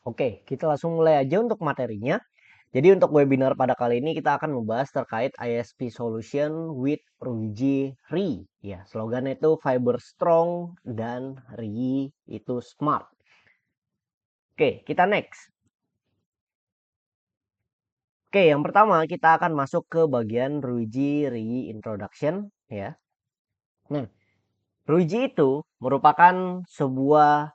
Oke, kita langsung mulai aja untuk materinya. Jadi untuk webinar pada kali ini kita akan membahas terkait ISP Solution with Ruiji Ri. Ya, slogannya itu Fiber Strong dan Ri itu Smart. Oke, kita next. Oke, yang pertama kita akan masuk ke bagian Ruiji Ri Introduction ya. Nah, Ruiji itu merupakan sebuah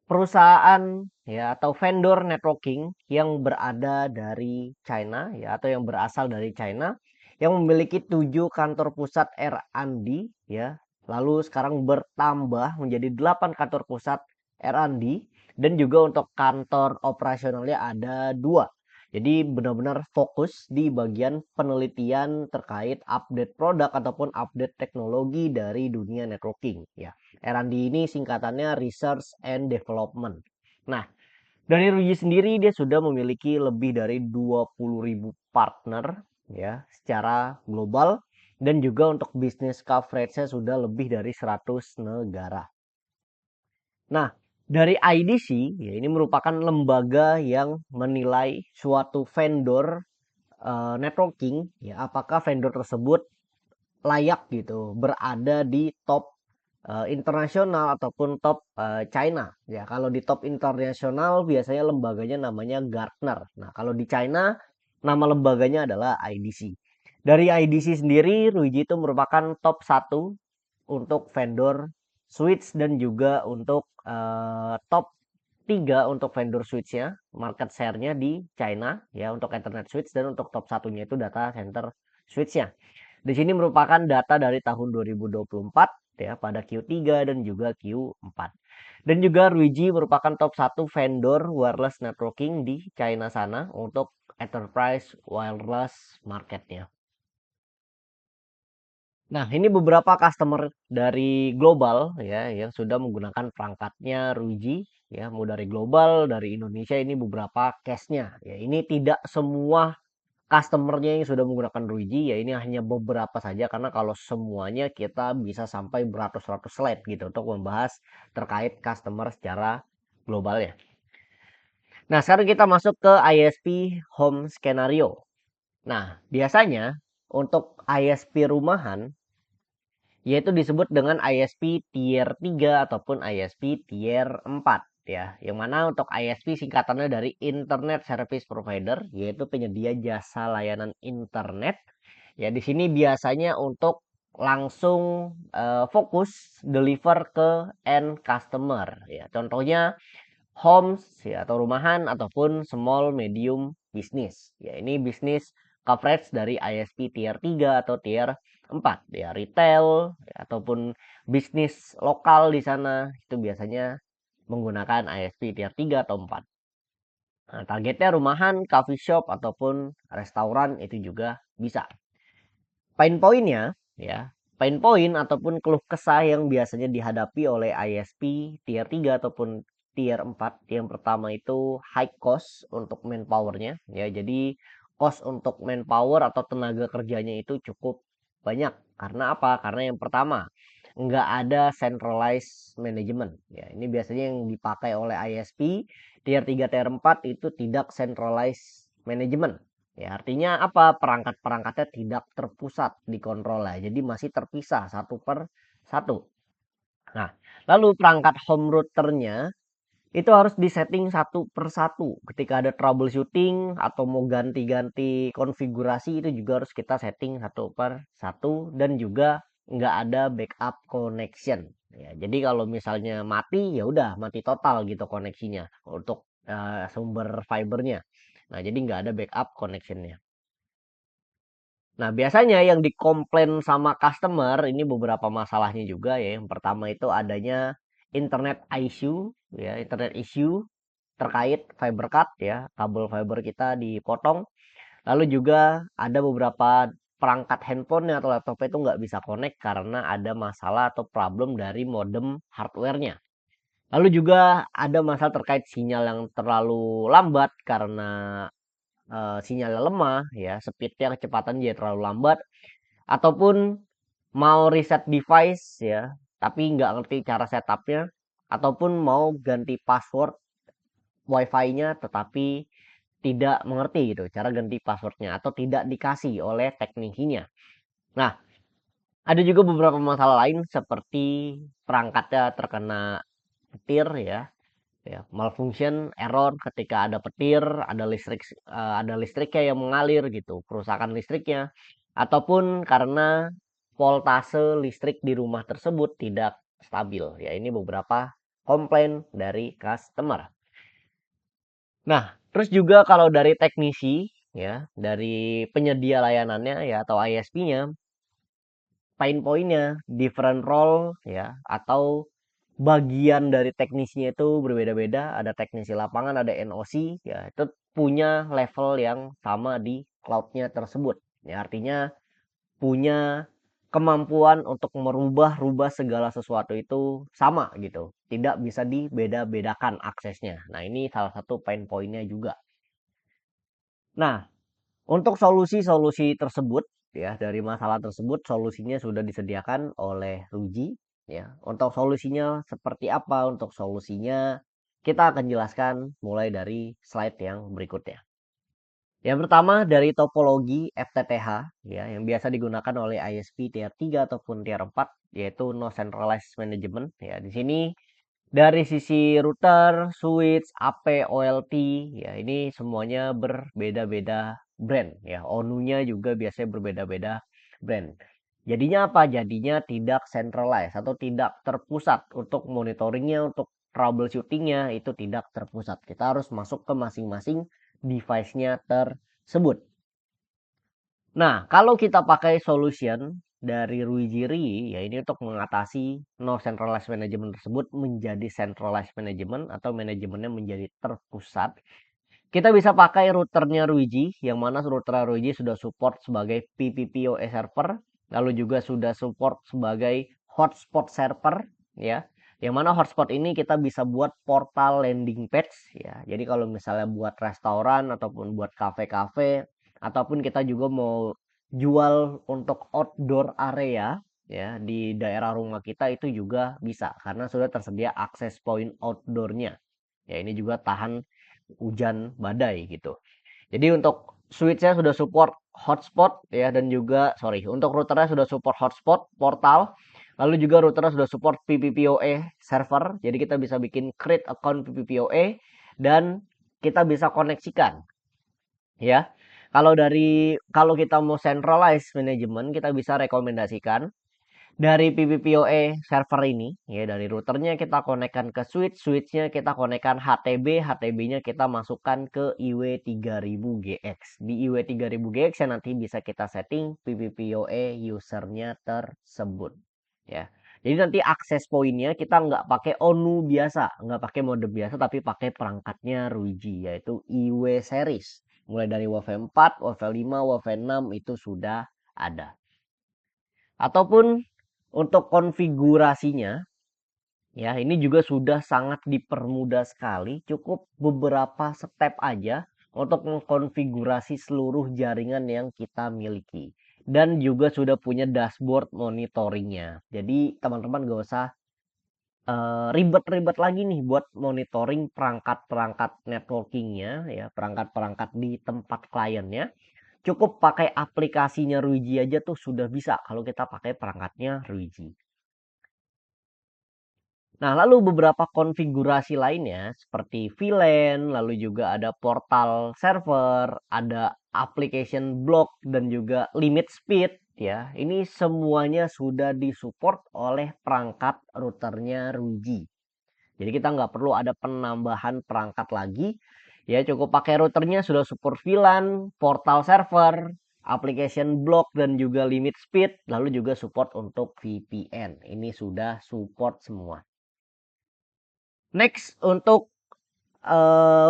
perusahaan ya atau vendor networking yang berada dari China ya atau yang berasal dari China yang memiliki 7 kantor pusat R&D ya. Lalu sekarang bertambah menjadi 8 kantor pusat R&D dan juga untuk kantor operasionalnya ada 2. Jadi benar-benar fokus di bagian penelitian terkait update produk ataupun update teknologi dari dunia networking ya. R&D ini singkatannya Research and Development. Nah, dari Ruji sendiri dia sudah memiliki lebih dari 20.000 partner ya secara global dan juga untuk bisnis coverage-nya sudah lebih dari 100 negara. Nah, dari IDC ya ini merupakan lembaga yang menilai suatu vendor networking ya apakah vendor tersebut layak gitu berada di top internasional ataupun top China ya. Kalau di top internasional biasanya lembaganya namanya Gartner. Nah, kalau di China nama lembaganya adalah IDC. Dari IDC sendiri Ruiji itu merupakan top 1 untuk vendor switch dan juga untuk top 3 untuk vendor switch-nya, market share-nya di China ya untuk Ethernet switch dan untuk top satunya itu data center switch-nya. Di sini merupakan data dari tahun 2024 ya pada Q3 dan juga Q4. Dan juga Ruiji merupakan top 1 vendor wireless networking di China sana untuk enterprise wireless marketnya. Nah, ini beberapa customer dari global ya yang sudah menggunakan perangkatnya Ruiji ya, mau dari global, dari Indonesia ini beberapa case-nya. Ya, ini tidak semua customernya yang sudah menggunakan Ruiji ya ini hanya beberapa saja karena kalau semuanya kita bisa sampai beratus-ratus slide gitu untuk membahas terkait customer secara global ya. Nah, sekarang kita masuk ke ISP home scenario. Nah, biasanya untuk ISP rumahan yaitu disebut dengan ISP tier 3 ataupun ISP tier 4 ya. Yang mana untuk ISP singkatannya dari Internet Service Provider yaitu penyedia jasa layanan internet. Ya, di sini biasanya untuk langsung fokus deliver ke end customer ya. Contohnya homes ya atau rumahan ataupun small medium business. Ya, ini bisnis coverage dari ISP tier 3 atau tier 4 ya, retail ya, ataupun bisnis lokal di sana itu biasanya menggunakan ISP tier 3 atau 4. Nah, targetnya rumahan, coffee shop ataupun restoran itu juga bisa. Pain pointnya ya, pain point ataupun keluh kesah yang biasanya dihadapi oleh ISP tier 3 ataupun tier 4 yang pertama itu high cost untuk manpowernya ya. Jadi cost untuk manpower atau tenaga kerjanya itu cukup banyak. Karena apa? Karena yang pertama nggak ada centralized management ya. Ini biasanya yang dipakai oleh ISP tier 3 tier 4 itu tidak centralized management. Ya, artinya apa? Perangkat-perangkatnya tidak terpusat dikontrol ya. Jadi masih terpisah satu per satu. Nah, lalu perangkat home routernya itu harus disetting satu per satu. Ketika ada troubleshooting atau mau ganti-ganti konfigurasi itu juga harus kita setting satu per satu dan juga nggak ada backup connection. Ya, jadi kalau misalnya mati ya udah mati total gitu koneksinya untuk sumber fibernya. Nah, jadi nggak ada backup connectionnya. Nah, biasanya yang dikomplain sama customer ini beberapa masalahnya juga ya. Yang pertama itu adanya internet issue ya, internet issue terkait fiber cut ya, kabel fiber kita dipotong. Lalu juga ada beberapa perangkat handphone atau laptop itu nggak bisa connect karena ada masalah atau problem dari modem hardware-nya. Lalu juga ada masalah terkait sinyal yang terlalu lambat karena sinyalnya lemah ya, speednya kecepatan jadi terlalu lambat ataupun mau reset device ya tapi nggak ngerti cara setupnya ataupun mau ganti password wifi-nya tetapi tidak mengerti gitu cara ganti passwordnya atau tidak dikasih oleh teknisinya. Nah, ada juga beberapa masalah lain seperti perangkatnya terkena petir ya, malfunction, error ketika ada petir, ada listriknya yang mengalir gitu, kerusakan listriknya, ataupun karena voltase listrik di rumah tersebut tidak stabil. Ya, ini beberapa komplain dari customer. Nah, terus juga kalau dari teknisi ya, dari penyedia layanannya ya atau ISP-nya, pain point-nya, different role ya atau bagian dari teknisnya itu berbeda-beda. Ada teknisi lapangan, ada NOC ya, itu punya level yang sama di cloud-nya tersebut. Ya, artinya punya kemampuan untuk merubah-rubah segala sesuatu itu sama gitu. Tidak bisa dibeda-bedakan aksesnya. Nah, ini salah satu pain point-nya juga. Nah, untuk solusi-solusi tersebut ya dari masalah tersebut solusinya sudah disediakan oleh Ruji ya. Untuk solusinya seperti apa? Untuk solusinya kita akan jelaskan mulai dari slide yang berikutnya. Yang pertama dari topologi FTTH ya yang biasa digunakan oleh ISP tier 3 ataupun tier 4 yaitu no centralized management ya. Di sini dari sisi router, switch, AP, OLT, ya ini semuanya berbeda-beda brand ya. ONU-nya juga biasanya berbeda-beda brand. Jadinya apa? Jadinya tidak centralized atau tidak terpusat untuk monitoringnya, untuk troubleshootingnya itu tidak terpusat. Kita harus masuk ke masing-masing device-nya tersebut. Nah, kalau kita pakai solution dari Ruijiri, ya ini untuk mengatasi no centralized management tersebut menjadi centralized management atau manajemennya menjadi terpusat. Kita bisa pakai routernya Ruiji, yang mana router Ruiji sudah support sebagai PPPoE server, lalu juga sudah support sebagai hotspot server, ya. Yang mana hotspot ini kita bisa buat portal landing page, ya. Jadi kalau misalnya buat restoran ataupun buat kafe-kafe, ataupun kita juga mau jual untuk outdoor area, ya di daerah rumah kita itu juga bisa karena sudah tersedia akses point outdoornya. Ya ini juga tahan hujan badai gitu. Jadi untuk switch-nya sudah support hotspot ya dan juga untuk routernya sudah support hotspot portal. Lalu juga routernya sudah support PPPoE server. Jadi kita bisa bikin create account PPPoE dan kita bisa koneksikan ya. Kalau kita mau centralize management kita bisa rekomendasikan dari PPPoE server ini ya dari routernya kita konekkan ke switch, switchnya kita konekkan HTB, HTB-nya kita masukkan ke IW3000GX. Di IW3000GX ya nanti bisa kita setting PPPoE usernya tersebut ya. Jadi nanti akses poinnya kita nggak pakai ONU biasa, nggak pakai mode biasa tapi pakai perangkatnya Ruiji yaitu IW series. Mulai dari WiFi 4, WiFi 5, WiFi 6 itu sudah ada. Ataupun untuk konfigurasinya, ya ini juga sudah sangat dipermudah sekali. Cukup beberapa step aja untuk mengkonfigurasi seluruh jaringan yang kita miliki. Dan juga sudah punya dashboard monitoringnya. Jadi teman-teman gak usah ribet-ribet lagi nih buat monitoring perangkat-perangkat networkingnya, ya perangkat-perangkat di tempat kliennya. Cukup pakai aplikasinya Ruiji aja tuh sudah bisa kalau kita pakai perangkatnya Ruiji. Nah, lalu beberapa konfigurasi lainnya seperti VLAN, lalu juga ada portal server, ada application block dan juga limit speed ya. Ini semuanya sudah disupport oleh perangkat routernya Ruiji. Jadi kita nggak perlu ada penambahan perangkat lagi. Ya cukup pakai routernya sudah support VLAN, portal server, application block dan juga limit speed. Lalu juga support untuk VPN. Ini sudah support semua. Next untuk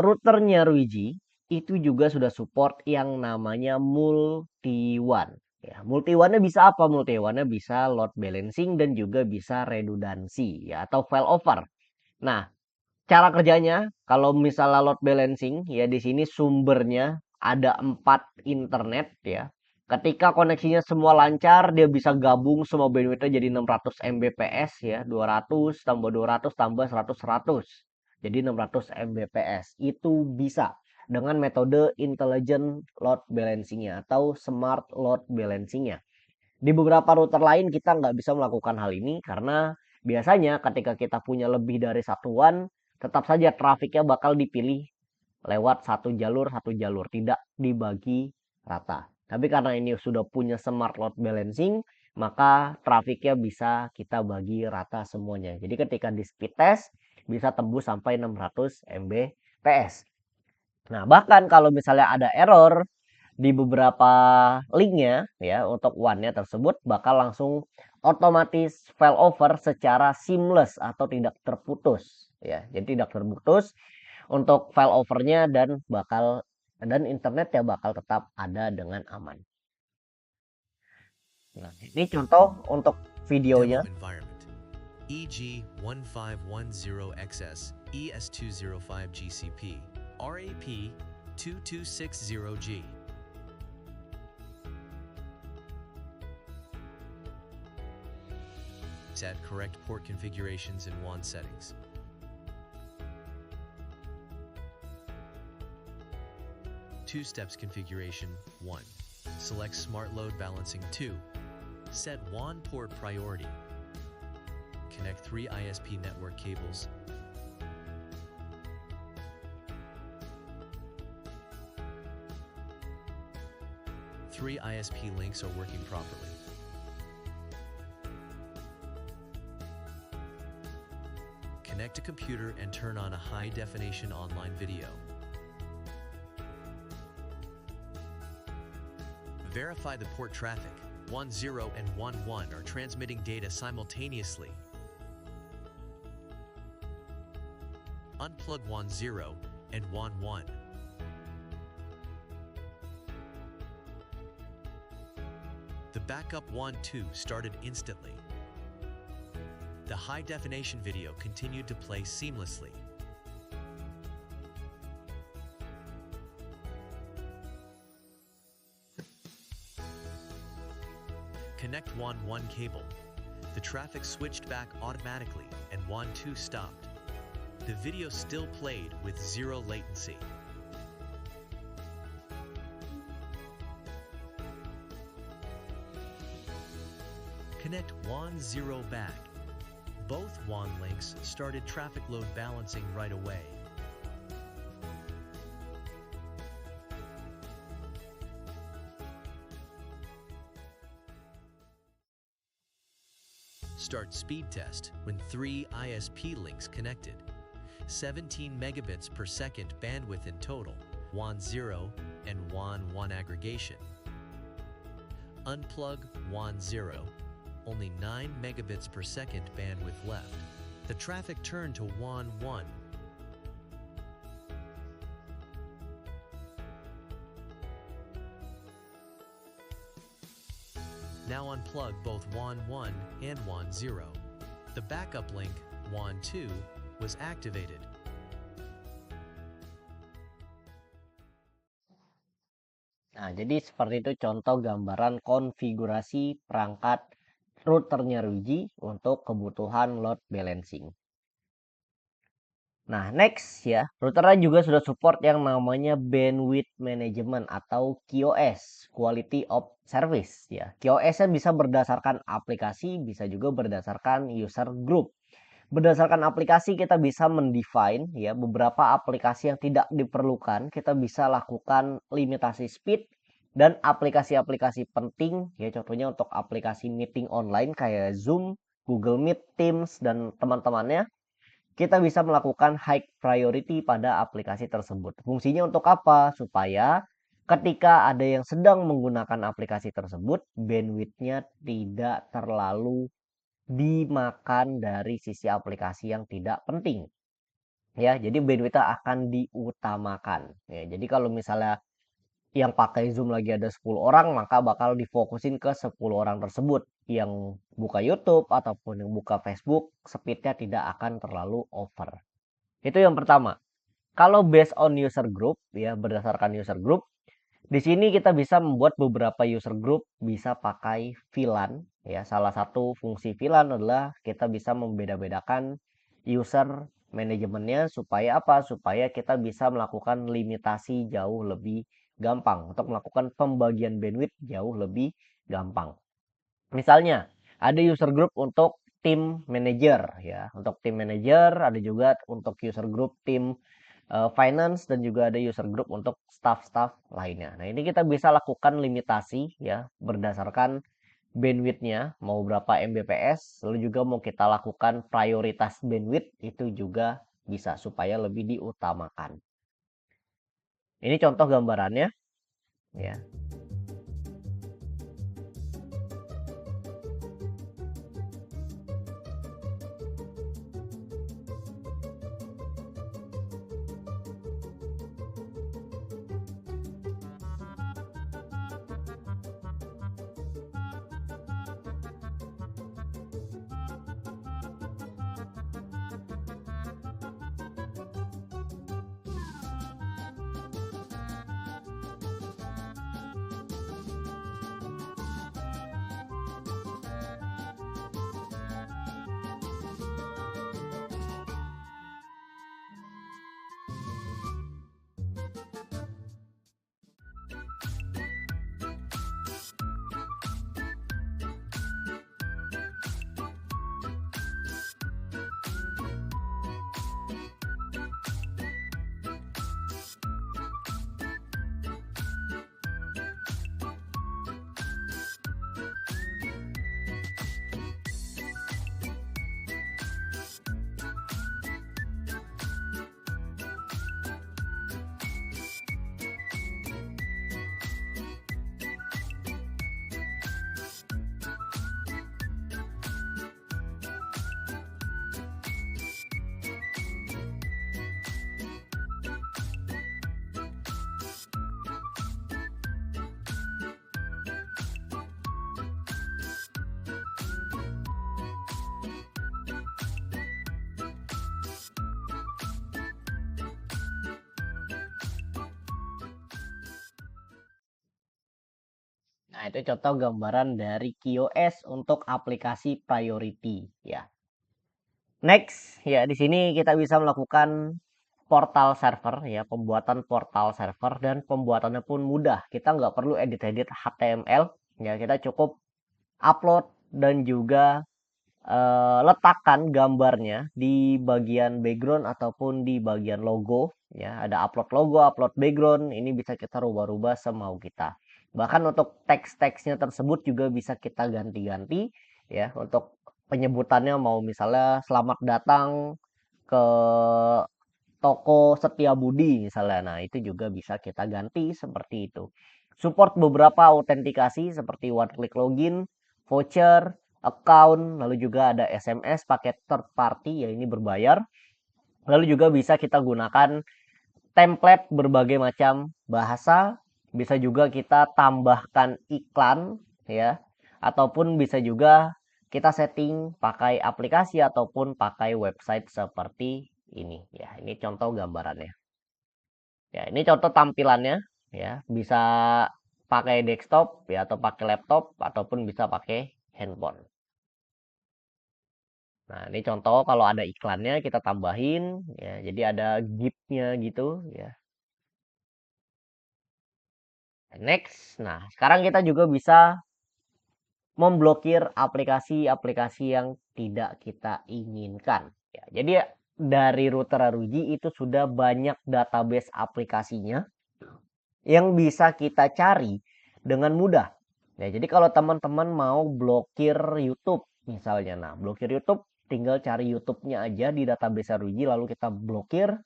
routernya Ruiji itu juga sudah support yang namanya multi one. Ya, multi one-nya bisa apa? Multi one-nya bisa load balancing dan juga bisa redundancy ya atau failover. Nah, cara kerjanya kalau misalnya load balancing ya di sini sumbernya ada 4 internet ya. Ketika koneksinya semua lancar, dia bisa gabung semua bandwidth jadi 600 Mbps ya, 200 tambah 200 tambah 100 100. jadi 600 Mbps. Itu bisa dengan metode intelligent load balancing-nya atau smart load balancing-nya. Di beberapa router lain kita nggak bisa melakukan hal ini karena biasanya ketika kita punya lebih dari satuan, tetap saja trafiknya bakal dipilih lewat satu jalur, tidak dibagi rata. Tapi karena ini sudah punya smart load balancing, maka trafiknya bisa kita bagi rata semuanya. Jadi ketika di speed test bisa tembus sampai 600 Mbps. Nah, bahkan kalau misalnya ada error di beberapa linknya ya untuk one-nya tersebut bakal langsung otomatis failover secara seamless atau tidak terputus ya. Jadi tidak terputus untuk failovernya dan internet ya bakal tetap ada dengan aman. Nah, ini contoh untuk videonya. Demo environment EG1510XS ES205 GCP RAP 2260G. Set correct port configurations in WAN settings. Two steps configuration. 1. Select Smart Load Balancing. 2. Set WAN port priority. Connect 3 ISP network cables. Three ISP links are working properly. Connect a computer and turn on a high-definition online video. Verify the port traffic. 10 and 11 are transmitting data simultaneously. Unplug 10 and 11. The backup 12 started instantly. The high-definition video continued to play seamlessly. Connect WAN 1 cable. The traffic switched back automatically and WAN 2 stopped. The video still played with 0 latency. Connect WAN 0 back. Both WAN links started traffic load balancing right away. Start speed test when 3 ISP links connected. 17 megabits per second bandwidth in total. WAN 0 and WAN 1 aggregation. Unplug WAN 0. Only 9 megabits per second bandwidth left. The traffic turned to WAN 1. Now unplug both WAN 1 and WAN 0. The backup link, WAN 2, was activated. Nah, jadi seperti itu contoh gambaran konfigurasi perangkat routernya Ruiji untuk kebutuhan load balancing. Nah, next ya, routernya juga sudah support yang namanya bandwidth management atau QoS, quality of service ya. QoS-nya bisa berdasarkan aplikasi, bisa juga berdasarkan user group. Berdasarkan aplikasi kita bisa mendefine ya beberapa aplikasi yang tidak diperlukan, kita bisa lakukan limitasi speed dan aplikasi-aplikasi penting ya contohnya untuk aplikasi meeting online kayak Zoom, Google Meet, Teams dan teman-temannya. Kita bisa melakukan high priority pada aplikasi tersebut. Fungsinya untuk apa? Supaya ketika ada yang sedang menggunakan aplikasi tersebut, bandwidth-nya tidak terlalu dimakan dari sisi aplikasi yang tidak penting. Ya, jadi bandwidth-nya akan diutamakan. Ya, jadi kalau misalnya yang pakai Zoom lagi ada 10 orang, maka bakal difokusin ke 10 orang tersebut. Yang buka YouTube ataupun yang buka Facebook, speednya tidak akan terlalu over. Itu yang pertama. Kalau based on user group, ya berdasarkan user group, di sini kita bisa membuat beberapa user group bisa pakai VLAN. Ya, salah satu fungsi VLAN adalah kita bisa membeda-bedakan user manajemennya supaya apa? Supaya kita bisa melakukan limitasi jauh lebih gampang untuk melakukan pembagian bandwidth jauh lebih gampang. Misalnya, ada user group untuk tim manager ya. Untuk tim manager, ada juga untuk user group tim finance dan juga ada user group untuk staff-staff lainnya. Nah, ini kita bisa lakukan limitasi ya berdasarkan bandwidth-nya mau berapa Mbps, lalu juga mau kita lakukan prioritas bandwidth itu juga bisa supaya lebih diutamakan. Ini contoh gambarannya ya. Nah, itu contoh gambaran dari QoS untuk aplikasi priority ya. Next, ya di sini kita bisa melakukan portal server ya, pembuatan portal server dan pembuatannya pun mudah. Kita nggak perlu edit-edit HTML ya, kita cukup upload dan juga letakkan gambarnya di bagian background ataupun di bagian logo ya, ada upload logo, upload background, ini bisa kita rubah-rubah semau kita. Bahkan untuk teks-teksnya tersebut juga bisa kita ganti-ganti ya, untuk penyebutannya mau misalnya selamat datang ke toko Setiabudi misalnya. Nah, itu juga bisa kita ganti seperti itu. Support beberapa autentikasi seperti one click login, voucher, account, lalu juga ada SMS paket third party ya, ini berbayar. Lalu juga bisa kita gunakan template berbagai macam bahasa, bisa juga kita tambahkan iklan ya, ataupun bisa juga kita setting pakai aplikasi ataupun pakai website seperti ini ya. Ini contoh gambarannya. Ya, ini contoh tampilannya ya, bisa pakai desktop ya atau pakai laptop ataupun bisa pakai handphone. Nah, ini contoh kalau ada iklannya kita tambahin ya. Jadi ada GIF-nya gitu ya. Next. Nah, sekarang kita juga bisa memblokir aplikasi-aplikasi yang tidak kita inginkan. Ya, jadi dari router Aruji itu sudah banyak database aplikasinya yang bisa kita cari dengan mudah. Ya, jadi kalau teman-teman mau blokir YouTube misalnya, nah blokir YouTube tinggal cari YouTube-nya aja di database Aruji lalu kita blokir.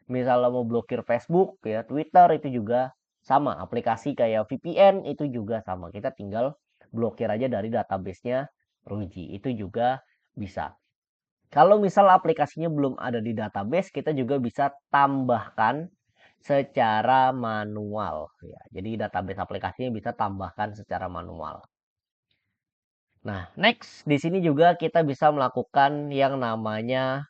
Misalnya mau blokir Facebook ya, Twitter itu juga sama. Aplikasi kayak VPN itu juga sama. Kita tinggal blokir aja dari database-nya Ruji. Itu juga bisa. Kalau misal aplikasinya belum ada di database, kita juga bisa tambahkan secara manual ya. Jadi database aplikasinya bisa tambahkan secara manual. Nah, next di sini juga kita bisa melakukan yang namanya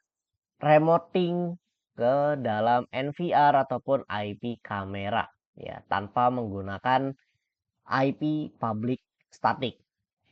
remoting ke dalam NVR ataupun IP kamera ya, tanpa menggunakan IP public static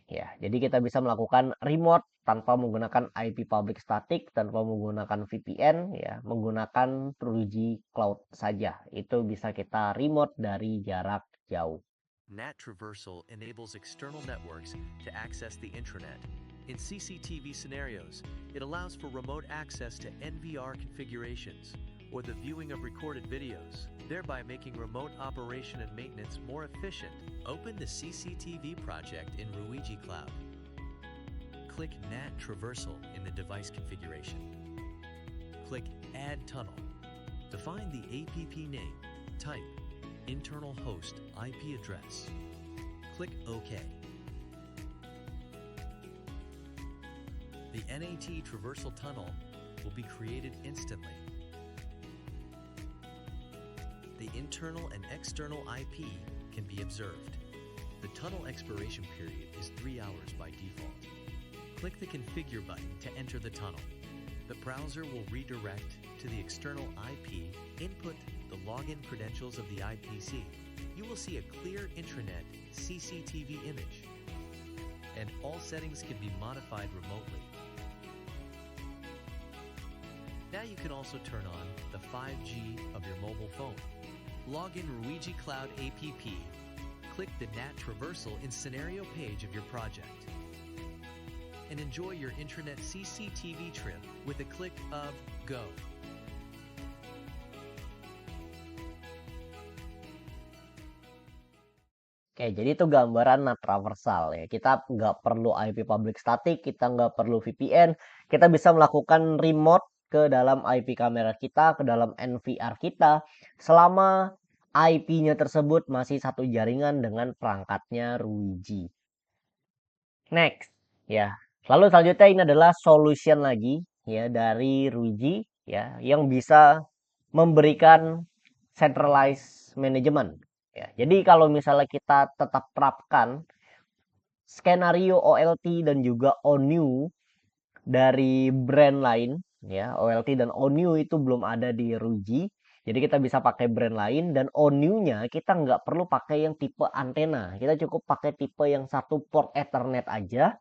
ya. Jadi kita bisa melakukan remote tanpa menggunakan IP public static, tanpa menggunakan VPN, ya, menggunakan Ruiji Cloud saja. Itu bisa kita remote dari jarak jauh. NAT traversal enables external networks to access the intranet. In CCTV scenarios, it allows for remote access to NVR configurations or the viewing of recorded videos, thereby making remote operation and maintenance more efficient. Open the CCTV project in Ruiji Cloud. Click NAT traversal in the device configuration. Click Add Tunnel. Define the APP name, type, internal host IP address. Click OK. The NAT traversal tunnel will be created instantly. The internal and external IP can be observed. The tunnel expiration period is 3 hours by default. Click the Configure button to enter the tunnel. The browser will redirect to the external IP, input the login credentials of the IPC. You will see a clear intranet CCTV image, and all settings can be modified remotely. Now you can also turn on the 5G of your mobile phone. Log in Ruiji Cloud APP. Click the NAT traversal in scenario page of your project. And enjoy your intranet CCTV trip with a click of Go. Oke, jadi itu gambaran NAT traversal ya. Kita nggak perlu IP public static, kita nggak perlu VPN, kita bisa melakukan remote ke dalam IP kamera kita, ke dalam NVR kita, selama IP-nya tersebut masih satu jaringan dengan perangkatnya Ruiji. Next, ya. Lalu selanjutnya ini adalah solution lagi ya dari Ruiji ya yang bisa memberikan centralized management ya. Jadi kalau misalnya kita tetap terapkan skenario OLT dan juga ONU dari brand lain ya, OLT dan ONU itu belum ada di Ruiji. Jadi kita bisa pakai brand lain dan ONU-nya kita nggak perlu pakai yang tipe antena. Kita cukup pakai tipe yang satu port Ethernet aja.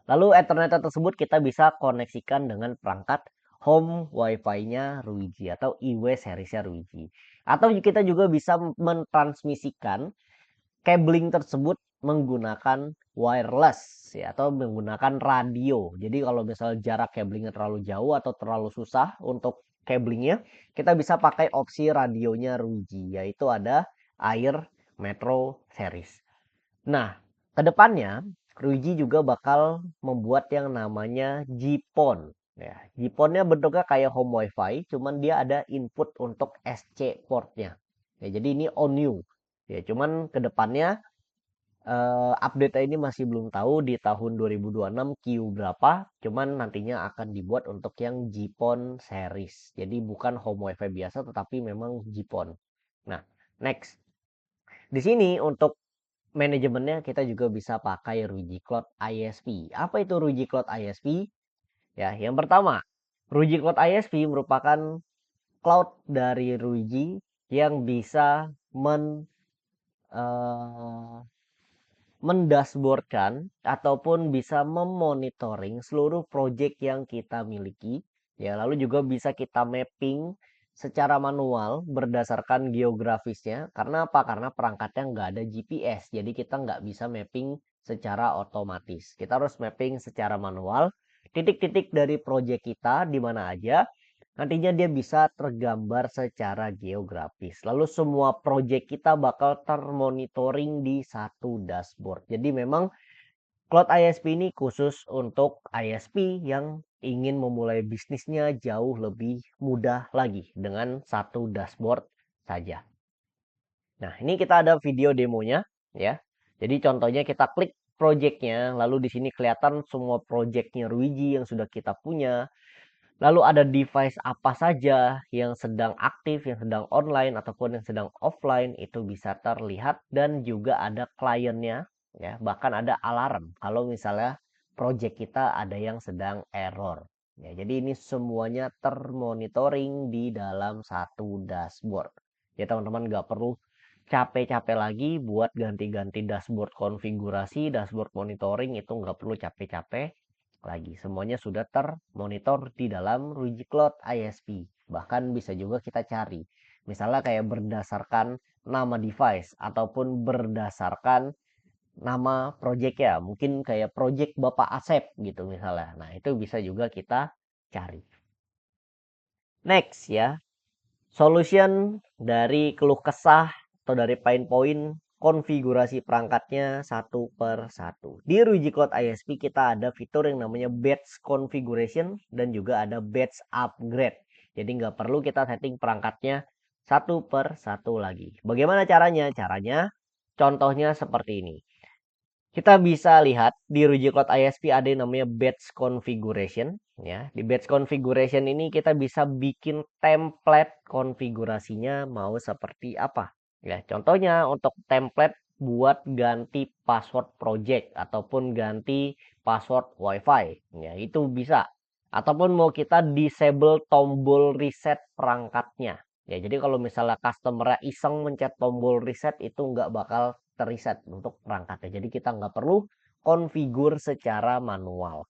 Lalu Ethernet tersebut kita bisa koneksikan dengan perangkat home Wi-Fi-nya Ruiji atau IW seriesnya Ruiji. Atau kita juga bisa mentransmisikan cabling tersebut menggunakan wireless ya atau menggunakan radio. Jadi kalau misal jarak cablingnya terlalu jauh atau terlalu susah untuk cablingnya, kita bisa pakai opsi radionya Ruiji yaitu ada Air Metro series. Nah, kedepannya Ruiji juga bakal membuat yang namanya GPON. Ya, GPON-nya bentuknya kayak home wifi, cuman dia ada input untuk SC portnya. Ya, jadi ini on new. Ya, cuman kedepannya update ini masih belum tahu di tahun 2026 Q berapa. Cuman nantinya akan dibuat untuk yang GPON series. Jadi bukan home wifi biasa, tetapi memang GPON. Nah, next. Di sini untuk manajemennya kita juga bisa pakai Ruiji Cloud ISP. Apa itu Ruiji Cloud ISP? Ya, yang pertama, Ruiji Cloud ISP merupakan cloud dari Ruiji yang bisa mendashboardkan ataupun bisa memonitoring seluruh project yang kita miliki. Ya, lalu juga bisa kita mapping secara manual berdasarkan geografisnya. Karena apa? Karena perangkatnya nggak ada GPS. Jadi kita nggak bisa mapping secara otomatis. Kita harus mapping secara manual. Titik-titik dari project kita di mana aja. Nantinya dia bisa tergambar secara geografis. Lalu semua project kita bakal termonitoring di satu dashboard. Jadi memang Cloud ISP ini khusus untuk ISP yang ingin memulai bisnisnya jauh lebih mudah lagi dengan satu dashboard saja. Nah, ini kita ada video demonya ya. Jadi contohnya kita klik projectnya, lalu di sini kelihatan semua projectnya Ruiji yang sudah kita punya. Lalu ada device apa saja yang sedang aktif, yang sedang online ataupun yang sedang offline itu bisa terlihat dan juga ada kliennya ya, bahkan ada alarm kalau misalnya project kita ada yang sedang error. Ya, jadi ini semuanya termonitoring di dalam satu dashboard. Ya teman-teman nggak perlu capek-capek lagi buat ganti-ganti dashboard konfigurasi, dashboard monitoring itu nggak perlu capek-capek. lagi. Semuanya sudah termonitor di dalam Ruiji Cloud ISP. Bahkan bisa juga kita cari. Misalnya kayak berdasarkan nama device ataupun berdasarkan nama project ya. Mungkin kayak project Bapak Asep gitu misalnya. Nah, itu bisa juga kita cari. Next ya, solution dari keluh kesah atau dari pain point konfigurasi perangkatnya satu per satu. Di Ruiji Cloud ISP kita ada fitur yang namanya batch configuration dan juga ada batch upgrade. Jadi nggak perlu kita setting perangkatnya satu per satu lagi. Bagaimana caranya? Caranya contohnya seperti ini. Kita bisa lihat di Ruiji Cloud ISP ada yang namanya batch configuration ya. Di batch configuration ini kita bisa bikin template konfigurasinya mau seperti apa. Ya, contohnya untuk template buat ganti password project ataupun ganti password WiFi. Ya, itu bisa. Ataupun mau kita disable tombol reset perangkatnya. Ya, jadi kalau misalnya customer iseng mencet tombol reset itu nggak bakal terreset untuk perangkatnya. Jadi kita nggak perlu konfigur secara manual.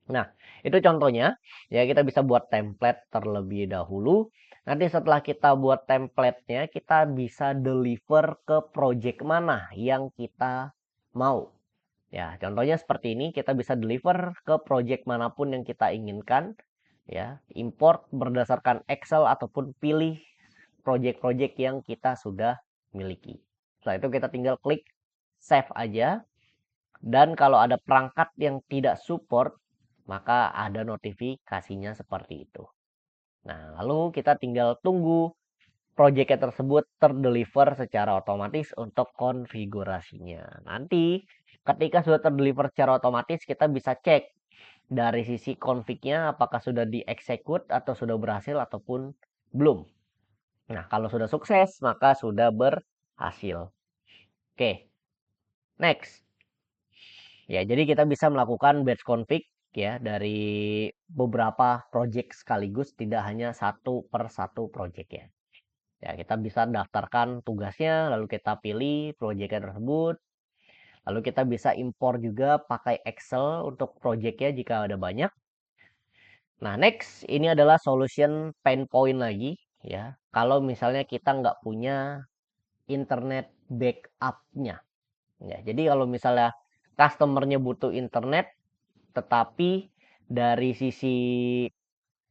Nah, itu contohnya. Ya, kita bisa buat template terlebih dahulu. Nanti setelah kita buat templatenya, kita bisa deliver ke project mana yang kita mau. Ya, contohnya seperti ini, kita bisa deliver ke project manapun yang kita inginkan. Ya, import berdasarkan Excel ataupun pilih project-project yang kita sudah miliki. Setelah itu kita tinggal klik save aja. Dan kalau ada perangkat yang tidak support, maka ada notifikasinya seperti itu. Nah, lalu kita tinggal tunggu project tersebut terdeliver secara otomatis untuk konfigurasinya. Nanti ketika sudah terdeliver secara otomatis, kita bisa cek dari sisi config-nya apakah sudah dieksekut atau sudah berhasil ataupun belum. Nah, kalau sudah sukses, maka sudah berhasil. Oke, next. Ya, jadi kita bisa melakukan batch config ya dari beberapa project sekaligus, tidak hanya satu per satu project ya. Ya, kita bisa daftarkan tugasnya, lalu kita pilih project tersebut. Lalu kita bisa impor juga pakai Excel untuk projectnya jika ada banyak. Nah, next ini adalah solution pain point lagi ya. Kalau misalnya kita nggak punya internet backup-nya. Ya, jadi kalau misalnya customernya butuh internet, tetapi dari sisi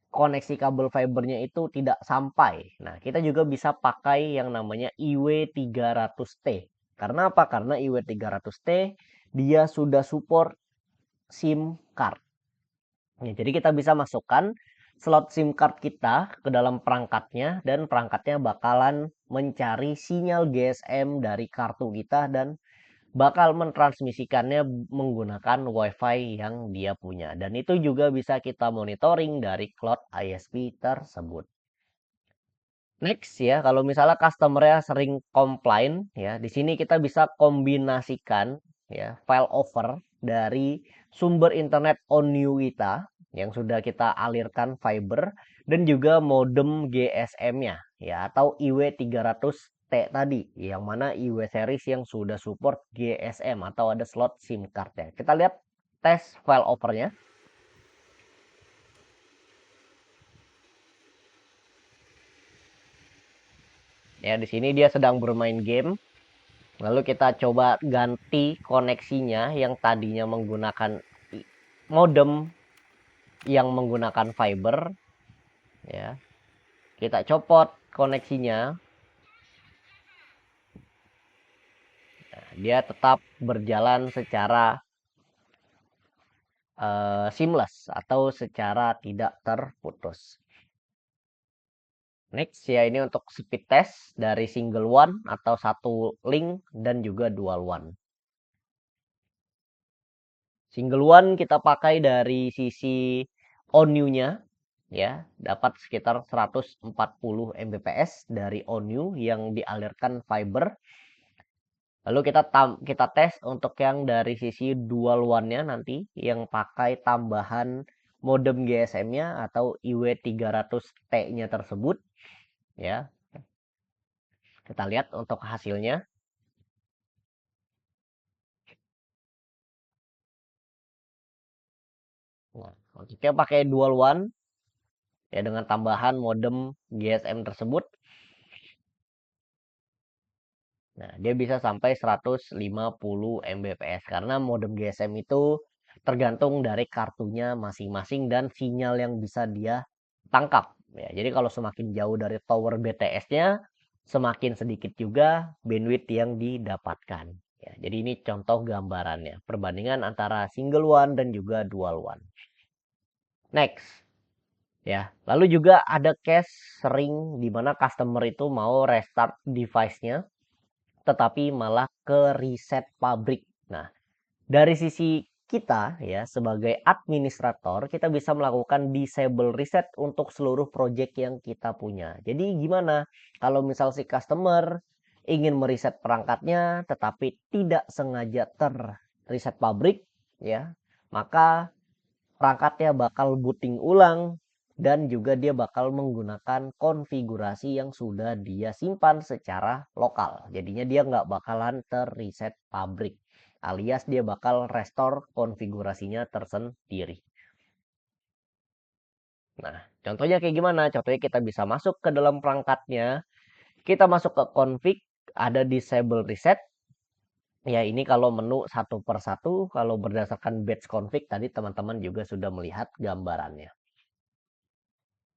koneksi kabel fibernya itu tidak sampai. Nah, kita juga bisa pakai yang namanya IW300T. Karena apa? Karena IW300T dia sudah support SIM card. Ya, jadi kita bisa masukkan slot SIM card kita ke dalam perangkatnya dan perangkatnya bakalan mencari sinyal GSM dari kartu kita dan bakal mentransmisikannya menggunakan WiFi yang dia punya. Dan itu juga bisa kita monitoring dari cloud ISP tersebut. Next ya, kalau misalnya customer-nya sering komplain ya, di sini kita bisa kombinasikan ya file over dari sumber internet ONU kita yang sudah kita alirkan fiber dan juga modem GSM-nya ya atau IW300T tadi yang mana IW series yang sudah support GSM atau ada slot SIM card-nya. Kita lihat tes file over-nya. Ya, di sini dia sedang bermain game. Lalu kita coba ganti koneksinya yang tadinya menggunakan modem yang menggunakan fiber ya. Kita copot koneksinya. Nah, dia tetap berjalan secara seamless atau secara tidak terputus. Next ya ini untuk speed test dari single one atau satu link dan juga dual one. Single one kita pakai dari sisi ONU-nya ya, dapat sekitar 140 Mbps dari ONU yang dialirkan fiber. Lalu kita tes untuk yang dari sisi dual one-nya nanti yang pakai tambahan modem GSM-nya atau IW300T-nya tersebut ya. Kita lihat untuk hasilnya. Nah, untuk pakai dual one ya dengan tambahan modem GSM tersebut. Nah, dia bisa sampai 150 Mbps karena modem GSM itu tergantung dari kartunya masing-masing dan sinyal yang bisa dia tangkap. Ya, jadi kalau semakin jauh dari tower BTS-nya, semakin sedikit juga bandwidth yang didapatkan. Ya, jadi ini contoh gambarannya, perbandingan antara single one dan juga dual one. Next, ya. Lalu juga ada case sering di mana customer itu mau restart device-nya tetapi malah ke reset pabrik. Nah, dari sisi kita ya sebagai administrator, kita bisa melakukan disable reset untuk seluruh project yang kita punya. Jadi gimana kalau misal si customer ingin mereset perangkatnya tetapi tidak sengaja terreset pabrik ya, maka perangkatnya bakal booting ulang dan juga dia bakal menggunakan konfigurasi yang sudah dia simpan secara lokal. Jadinya dia nggak bakalan terreset pabrik, alias dia bakal restore konfigurasinya tersendiri. Nah, contohnya kayak gimana? Contohnya kita bisa masuk ke dalam perangkatnya, kita masuk ke config, ada disable reset. Ya, ini kalau menu satu per satu, kalau berdasarkan batch config tadi teman-teman juga sudah melihat gambarannya.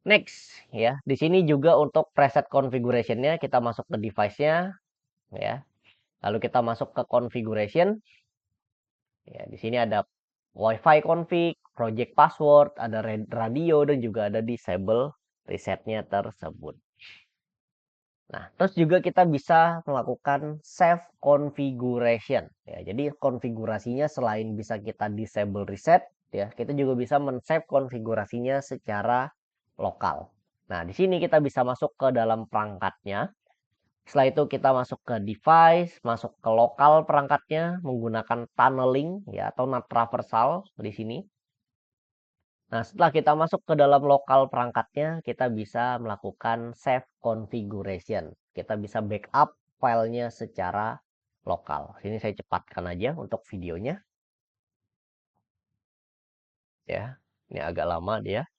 Next ya, di sini juga untuk preset configuration-nya kita masuk ke device-nya ya. Lalu kita masuk ke configuration. Ya, di sini ada Wi-Fi config, project password, ada radio dan juga ada disable resetnya tersebut. Nah, terus juga kita bisa melakukan save configuration ya. Jadi konfigurasinya selain bisa kita disable reset ya, kita juga bisa men-save konfigurasinya secara lokal. Nah, di sini kita bisa masuk ke dalam perangkatnya. Setelah itu kita masuk ke device, masuk ke lokal perangkatnya menggunakan tunneling ya atau NAT traversal di sini. Nah, setelah kita masuk ke dalam lokal perangkatnya, kita bisa melakukan save configuration. Kita bisa backup filenya secara lokal. Sini saya cepatkan aja untuk videonya. Ya, ini agak lama dia.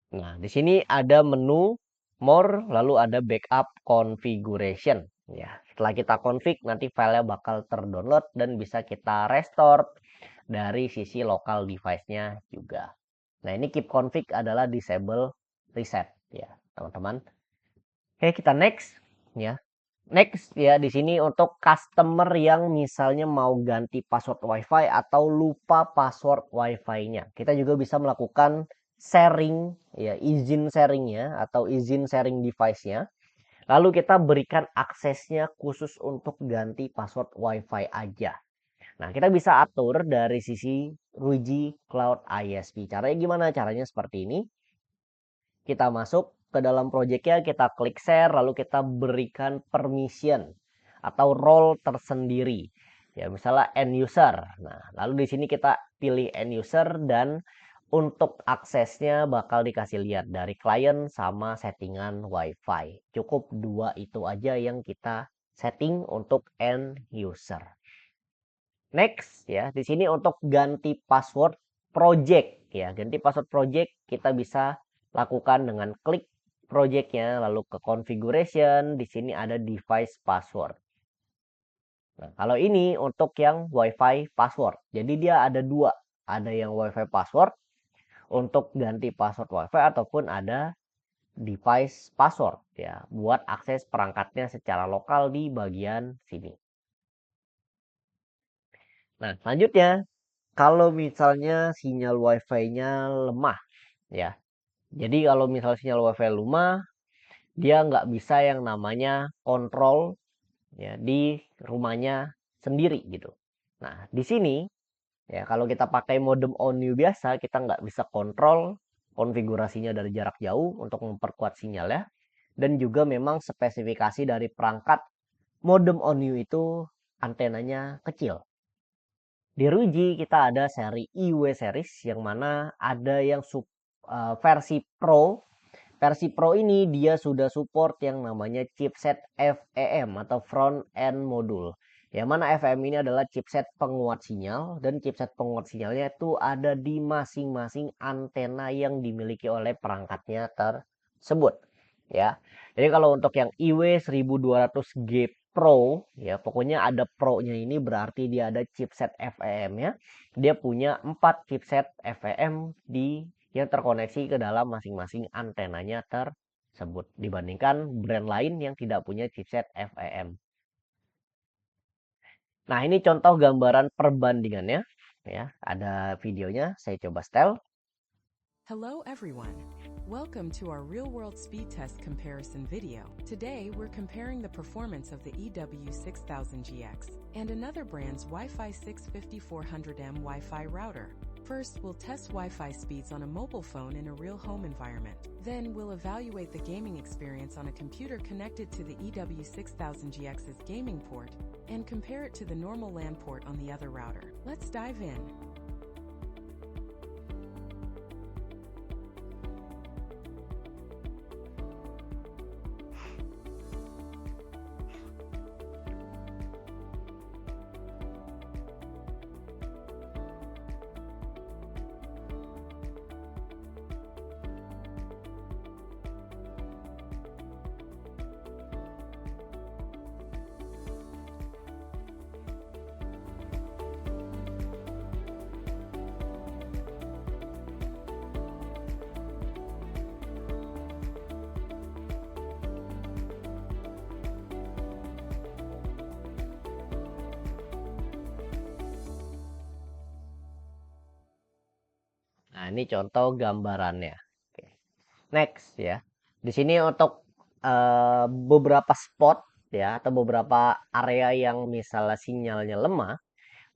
Nah, di sini ada menu more, lalu ada backup configuration. Ya, setelah kita config, nanti filenya bakal terdownload dan bisa kita restore dari sisi lokal device-nya juga. Nah, ini keep config adalah disable reset ya, teman-teman. Oke, kita next ya. Next ya, di sini untuk customer yang misalnya mau ganti password WiFi atau lupa password WiFi-nya. Kita juga bisa melakukan sharing ya, izin sharingnya atau izin sharing device-nya. Lalu kita berikan aksesnya khusus untuk ganti password WiFi aja. Nah, kita bisa atur dari sisi Ruiji Cloud ISP. Caranya gimana? Caranya seperti ini. Kita masuk ke dalam projectnya, kita klik share, lalu kita berikan permission atau role tersendiri. Ya, misalnya end user. Nah, lalu di sini kita pilih end user dan untuk aksesnya bakal dikasih lihat dari klien sama settingan WiFi. Cukup dua itu aja yang kita setting untuk end user. Next ya, di sini untuk ganti password project ya. Ganti password project kita bisa lakukan dengan klik projectnya lalu ke configuration, di sini ada device password. Nah, kalau ini untuk yang WiFi password. Jadi dia ada dua, ada yang WiFi password untuk ganti password WiFi ataupun ada device password ya buat akses perangkatnya secara lokal di bagian sini. Nah, selanjutnya kalau misalnya sinyal WiFi-nya lemah ya. Jadi kalau misal sinyal WiFi lemah, dia nggak bisa yang namanya kontrol ya di rumahnya sendiri gitu. Nah, di sini ya kalau kita pakai modem ONU biasa, kita nggak bisa kontrol konfigurasinya dari jarak jauh untuk memperkuat sinyal ya. Dan juga memang spesifikasi dari perangkat modem ONU itu antenanya kecil. Di Ruiji kita ada seri IW series yang mana ada yang versi Pro. Versi Pro ini dia sudah support yang namanya chipset FEM atau front end module. Yang mana FEM ini adalah chipset penguat sinyal, dan chipset penguat sinyalnya itu ada di masing-masing antena yang dimiliki oleh perangkatnya tersebut. Ya, jadi kalau untuk yang IW1200G Pro, ya pokoknya ada Pro-nya ini berarti dia ada chipset FEM-nya. Dia punya 4 chipset FEM yang terkoneksi ke dalam masing-masing antenanya tersebut dibandingkan brand lain yang tidak punya chipset FEM. Nah, ini contoh gambaran perbandingannya ya. Ada videonya, saya coba setel. Hello everyone. Welcome to our real-world speed test comparison video. Today we're comparing the performance of the EW6000GX and another brand's Wi-Fi 6 5400M Wi-Fi router. First, we'll test Wi-Fi speeds on a mobile phone in a real home environment. Then, we'll evaluate the gaming experience on a computer connected to the EW6000GX's gaming port and compare it to the normal LAN port on the other router. Let's dive in. Nah, ini contoh gambarannya. Oke. Next ya. Di sini untuk beberapa spot ya atau beberapa area yang misalnya sinyalnya lemah,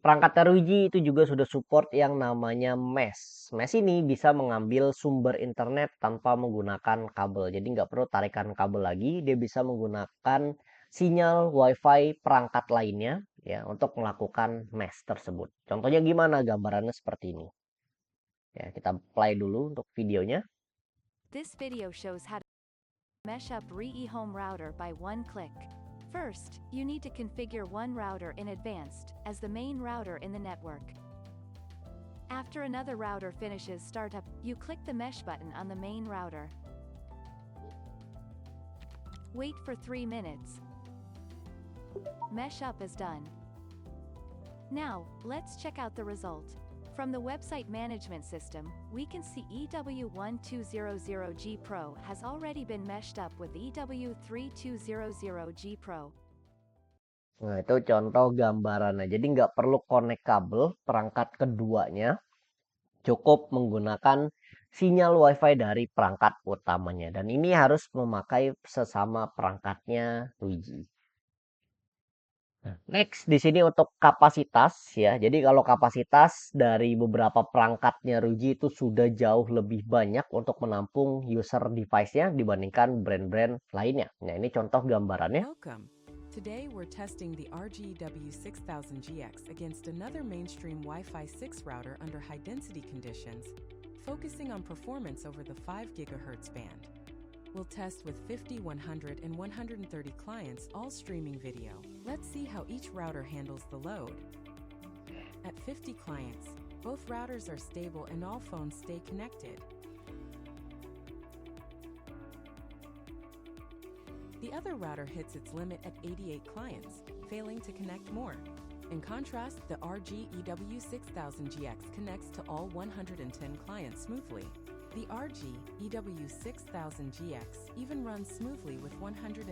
perangkat teruji itu juga sudah support yang namanya mesh. Mesh ini bisa mengambil sumber internet tanpa menggunakan kabel. Jadi nggak perlu tarikan kabel lagi, dia bisa menggunakan sinyal WiFi perangkat lainnya ya untuk melakukan mesh tersebut. Contohnya gimana? Gambarannya seperti ini. Ya, kita play dulu untuk videonya. This video shows how to mesh up RE-Home router by one click. First, you need to configure one router in advanced as the main router in the network. After another router finishes startup, you click the mesh button on the main router. Wait for 3 minutes. Mesh up is done. Now, let's check out the result. From the website management system, we can see EW1200G Pro has already been meshed up with EW3200G Pro. Nah, itu contoh gambarannya. Jadi nggak perlu connect kabel perangkat keduanya. Cukup menggunakan sinyal WiFi dari perangkat utamanya. Dan ini harus memakai sesama perangkatnya 2G. Next, di sini untuk kapasitas ya. Jadi kalau kapasitas dari beberapa perangkatnya ROG itu sudah jauh lebih banyak untuk menampung user device-nya dibandingkan brand-brand lainnya. Nah, ini contoh gambarannya. Welcome. Today we're testing the RGEW6000GX against another mainstream Wi-Fi 6 router under high-density conditions, focusing on performance over the 5 GHz band. We'll test with 50, 100, and 130 clients, all streaming video. Let's see how each router handles the load. At 50 clients, both routers are stable and all phones stay connected. The other router hits its limit at 88 clients, failing to connect more. In contrast, the RGEW6000GX connects to all 110 clients smoothly. The RGEW6000GX even runs smoothly with 132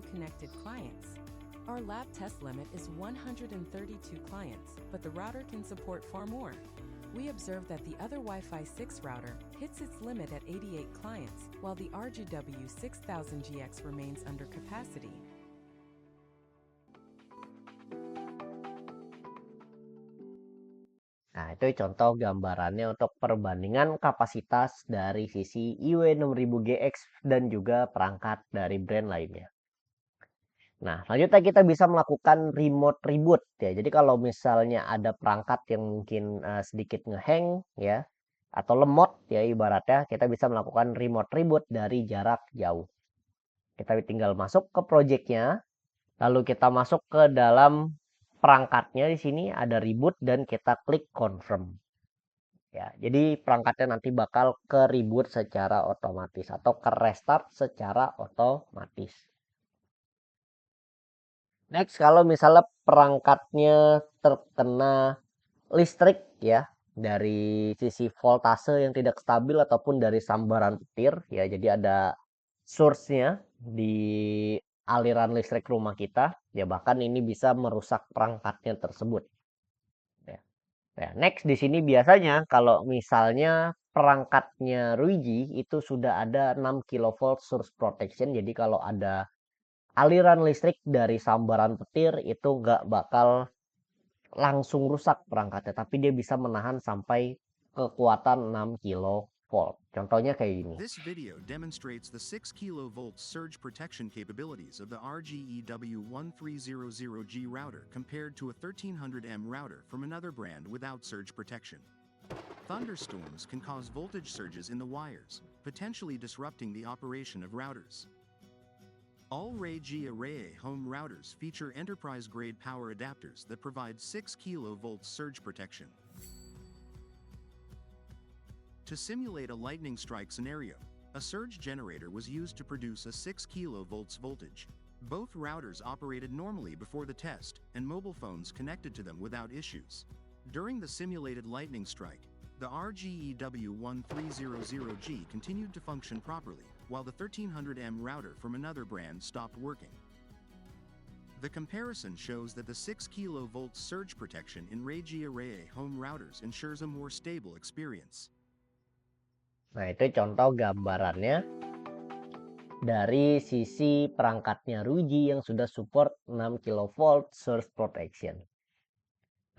connected clients. Our lab test limit is 132 clients, but the router can support far more. We observed that the other Wi-Fi 6 router hits its limit at 88 clients, while the RGEW6000GX remains under capacity. Nah, itu contoh gambarannya untuk perbandingan kapasitas dari sisi IW6000GX dan juga perangkat dari brand lainnya. Nah, selanjutnya kita bisa melakukan remote reboot ya. Jadi kalau misalnya ada perangkat yang mungkin sedikit ngehang ya atau lemot ya ibaratnya, kita bisa melakukan remote reboot dari jarak jauh. Kita tinggal masuk ke projectnya, lalu kita masuk ke dalam perangkatnya di sini ada reboot dan kita klik confirm. Ya, jadi perangkatnya nanti bakal ke reboot secara otomatis atau ke restart secara otomatis. Next, kalau misalnya perangkatnya terkena listrik ya, dari sisi voltase yang tidak stabil ataupun dari sambaran petir ya, jadi ada source-nya di aliran listrik rumah kita ya, bahkan ini bisa merusak perangkatnya tersebut ya. Nah, next di sini biasanya kalau misalnya perangkatnya Ruiji itu sudah ada 6 kV source protection, jadi kalau ada aliran listrik dari sambaran petir itu nggak bakal langsung rusak perangkatnya, tapi dia bisa menahan sampai kekuatan 6 kilovolt. Contohnya kayak gini. This video demonstrates the 6 kilovolt surge protection capabilities of the RGEW1300G router compared to a 1300M router from another brand without surge protection. Thunderstorms can cause voltage surges in the wires, potentially disrupting the operation of routers. All RayG Array home routers feature enterprise-grade power adapters that provide 6 kV surge protection. To simulate a lightning strike scenario, a surge generator was used to produce a 6 kV voltage. Both routers operated normally before the test, and mobile phones connected to them without issues. During the simulated lightning strike, the RGEW1300G continued to function properly, while the 1300M router from another brand stopped working. The comparison shows that the 6 kV surge protection in RayG Array home routers ensures a more stable experience. Nah, itu contoh gambarannya dari sisi perangkatnya Ruiji yang sudah support 6 kV surge protection.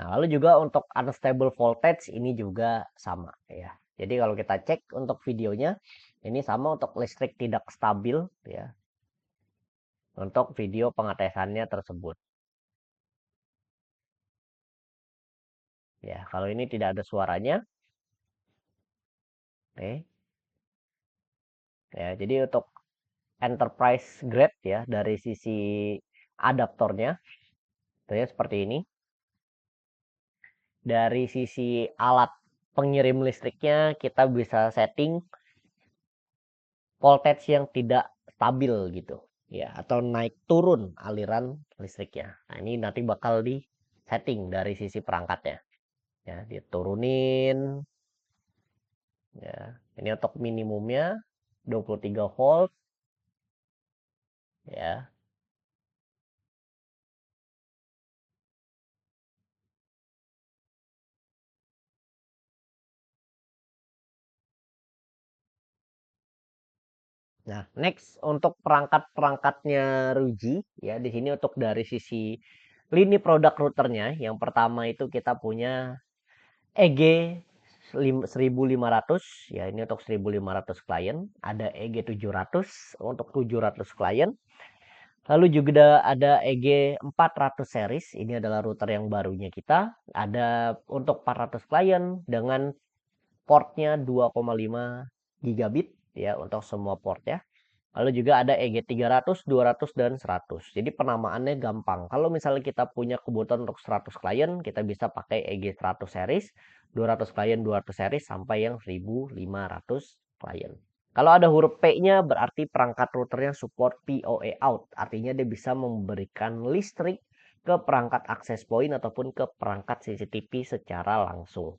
Nah, lalu juga untuk unstable voltage ini juga sama ya. Jadi kalau kita cek untuk videonya, ini sama untuk listrik tidak stabil ya. Untuk video pengetesannya tersebut. Ya, kalau ini tidak ada suaranya. Oke. Ya, jadi untuk enterprise grade ya dari sisi adaptornya itu ya seperti ini. Dari sisi alat pengirim listriknya kita bisa setting voltage yang tidak stabil gitu ya, atau naik turun aliran listriknya. Nah, ini nanti bakal di setting dari sisi perangkatnya ya, diturunin ya. Ini untuk minimumnya 23 volt ya. Nah, next untuk perangkat-perangkatnya Ruiji ya, di sini untuk dari sisi lini produk routernya, yang pertama itu kita punya EG 1500 ya, ini untuk 1500 klien, ada EG 700 untuk 700 klien. Lalu juga ada EG 400 series, ini adalah router yang barunya kita. Ada untuk 400 klien dengan portnya 2,5 gigabit ya untuk semua port ya. Lalu juga ada EG 300, 200, dan 100. Jadi penamaannya gampang. Kalau misalnya kita punya kebutuhan untuk 100 klien, kita bisa pakai EG 100 series, 200 klien 200 series, sampai yang 1500 klien. Kalau ada huruf P-nya berarti perangkat routernya support PoE out. Artinya dia bisa memberikan listrik ke perangkat access point ataupun ke perangkat CCTV secara langsung.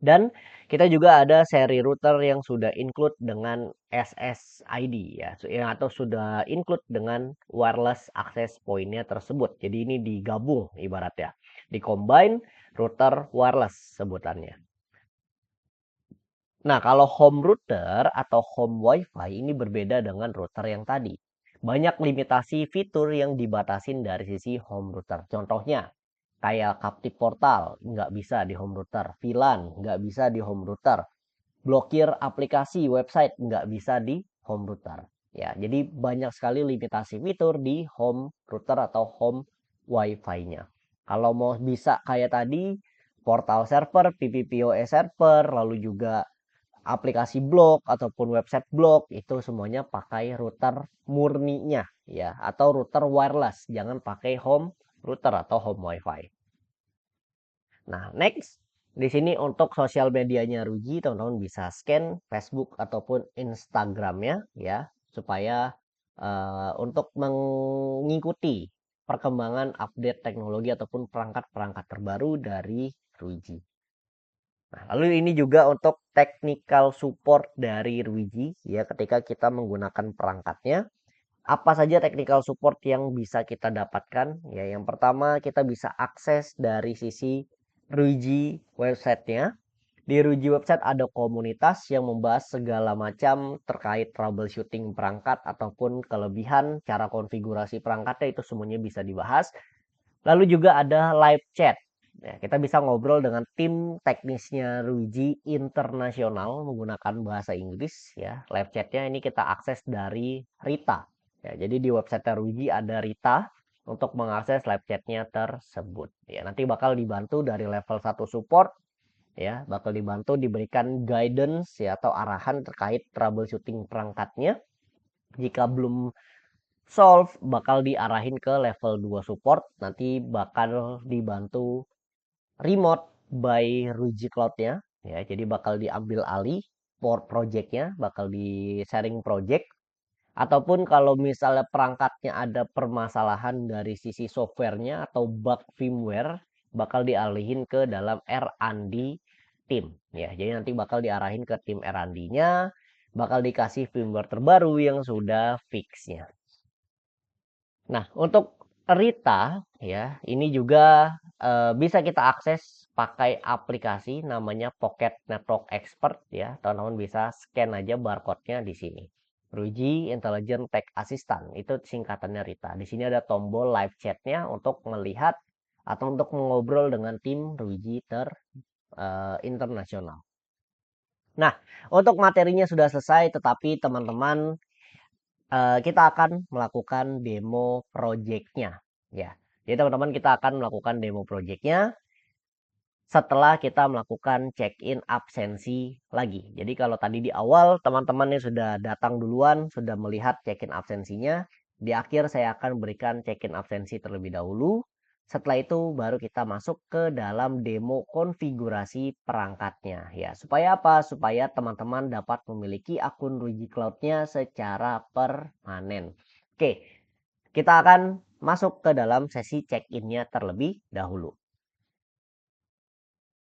Dan kita juga ada seri router yang sudah include dengan SSID ya, atau sudah include dengan wireless access point-nya tersebut. Jadi ini digabung ibaratnya, di-combine router wireless sebutannya. Nah, kalau home router atau home wifi ini berbeda dengan router yang tadi. Banyak limitasi fitur yang dibatasin dari sisi home router. Contohnya, kayak Captive Portal nggak bisa di home router, VLAN nggak bisa di home router, blokir aplikasi website nggak bisa di home router. Ya, jadi banyak sekali limitasi fitur di home router atau home wifi-nya. Kalau mau bisa kayak tadi, portal server, PPPoE server, lalu juga aplikasi blok ataupun website blok, itu semuanya pakai router murninya ya, atau router wireless, jangan pakai home router atau home wifi. Nah, next di sini untuk sosial medianya Ruji, teman-teman bisa scan Facebook ataupun Instagramnya ya, supaya untuk mengikuti perkembangan update teknologi ataupun perangkat-perangkat terbaru dari Ruji. Nah, lalu ini juga untuk technical support dari Ruji ya, ketika kita menggunakan perangkatnya. Apa saja technical support yang bisa kita dapatkan? Ya, yang pertama kita bisa akses dari sisi Ruji websitenya. Di Ruji website ada komunitas yang membahas segala macam terkait troubleshooting perangkat ataupun kelebihan cara konfigurasi perangkatnya, itu semuanya bisa dibahas. Lalu juga ada live chat. Ya, kita bisa ngobrol dengan tim teknisnya Ruji internasional menggunakan bahasa Inggris ya. Live chatnya ini kita akses dari Rita. Ya, jadi di website Ruji ada Rita untuk mengakses live chatnya tersebut. Ya, nanti bakal dibantu dari level 1 support ya, bakal dibantu diberikan guidance ya atau arahan terkait troubleshooting perangkatnya. Jika belum solve, bakal diarahin ke level 2 support, nanti bakal dibantu remote by Ruji Cloud-nya ya. Jadi bakal diambil alih project-nya, bakal di sharing project. Ataupun kalau misalnya perangkatnya ada permasalahan dari sisi softwarenya atau bug firmware, bakal dialihin ke dalam R&D team ya. Jadi nanti bakal diarahin ke tim R&D-nya, bakal dikasih firmware terbaru yang sudah fixnya. Nah, untuk Rita ya, ini juga bisa kita akses pakai aplikasi namanya Pocket Network Expert ya. Teman-teman bisa scan aja barcode-nya di sini. Ruji Intelligent Tech Assistant, itu singkatannya Rita. Di sini ada tombol live chat-nya untuk melihat atau untuk mengobrol dengan tim Ruji internasional. Nah, untuk materinya sudah selesai, tetapi teman-teman kita akan melakukan demo project-nya ya. Jadi teman-teman kita akan melakukan demo project-nya setelah kita melakukan check-in absensi lagi. Jadi kalau tadi di awal teman-teman yang sudah datang duluan sudah melihat check-in absensinya, di akhir saya akan berikan check-in absensi terlebih dahulu. Setelah itu baru kita masuk ke dalam demo konfigurasi perangkatnya ya. Supaya apa? Supaya teman-teman dapat memiliki akun Ruji Cloud-nya secara permanen. Oke, kita akan masuk ke dalam sesi check-in-nya terlebih dahulu.